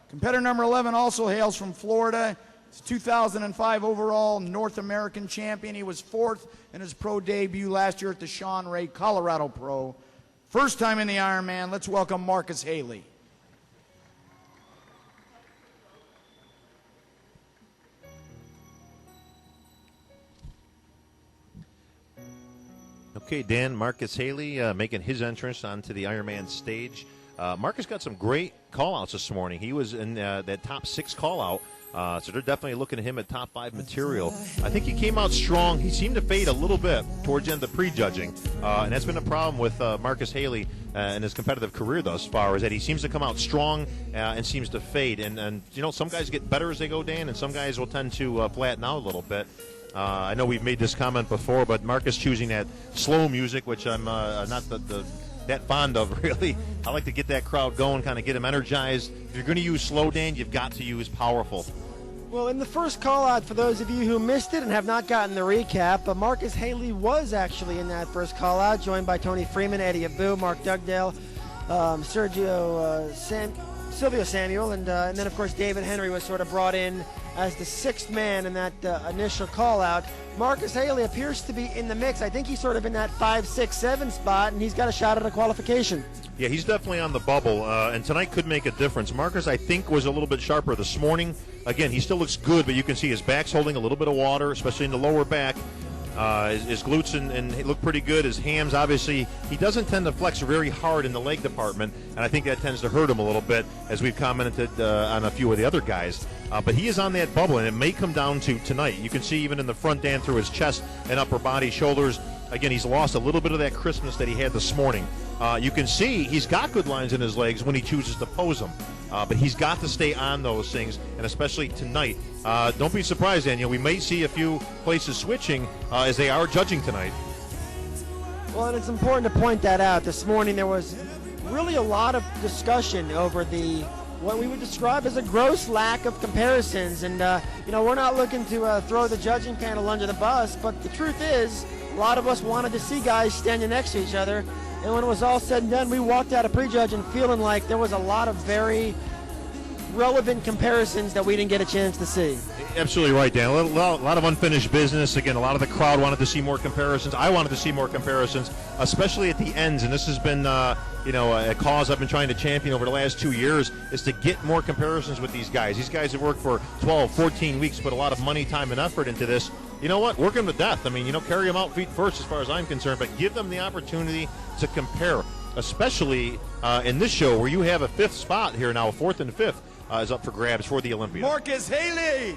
Competitor number 11 also hails from Florida. He's a 2005 overall North American champion. He was 4th in his pro debut last year at the Sean Ray Colorado Pro. First time in the Ironman. Let's welcome Marcus Haley. Okay, Dan, Marcus Haley making his entrance onto the Ironman stage. Marcus got some great call-outs this morning. He was in that top 6 call-out, so they're definitely looking at him at top 5 material. I think he came out strong. He seemed to fade a little bit towards the end of the prejudging, and that's been a problem with Marcus Haley in his competitive career thus far, is that he seems to come out strong and seems to fade. And you know, some guys get better as they go, Dan, and some guys will tend to flatten out a little bit. I know we've made this comment before, but Marcus choosing that slow music, which I'm not that fond of, really. I like to get that crowd going, kind of get them energized. If you're going to use slow, Dan, you've got to use powerful. Well, in the first call-out, for those of you who missed it and have not gotten the recap, Marcus Haley was actually in that first call-out, joined by Tony Freeman, Eddie Abou, Mark Dugdale, Silvio Samuel, and then, of course, David Henry was sort of brought in as the 6th man in that initial call-out. Marcus Haley appears to be in the mix. I think he's sort of in that 5, 6, 7 spot, and he's got a shot at a qualification. Yeah, he's definitely on the bubble, and tonight could make a difference. Marcus, I think, was a little bit sharper this morning. Again, he still looks good, but you can see his back's holding a little bit of water, especially in the lower back. His glutes and he look pretty good. His hams, obviously, he doesn't tend to flex very hard in the leg department, and I think that tends to hurt him a little bit, as we've commented on a few of the other guys. But he is on that bubble, and it may come down to tonight. You can see even in the front, Dan, through his chest and upper body, shoulders. Again, he's lost a little bit of that crispness that he had this morning. You can see he's got good lines in his legs when he chooses to pose them. But he's got to stay on those things, and especially tonight. Don't be surprised, Daniel. We may see a few places switching as they are judging tonight. Well, and it's important to point that out. This morning there was really a lot of discussion over what we would describe as a gross lack of comparisons. And, you know, we're not looking to throw the judging panel under the bus, but the truth is a lot of us wanted to see guys standing next to each other. And when it was all said and done, we walked out of prejudging feeling like there was a lot of very relevant comparisons that we didn't get a chance to see. Absolutely right, Dan. A lot of unfinished business. Again, a lot of the crowd wanted to see more comparisons. I wanted to see more comparisons, especially at the ends. And this has been, a cause I've been trying to champion over the last 2 years, is to get more comparisons with these guys. These guys have worked for 12, 14 weeks, put a lot of money, time, and effort into this. You know what? Work them to death. I mean, carry them out feet first as far as I'm concerned, but give them the opportunity to compare, especially in this show where you have a 5th spot here now, a 4th and 5th is up for grabs for the Olympians. Marcus Haley!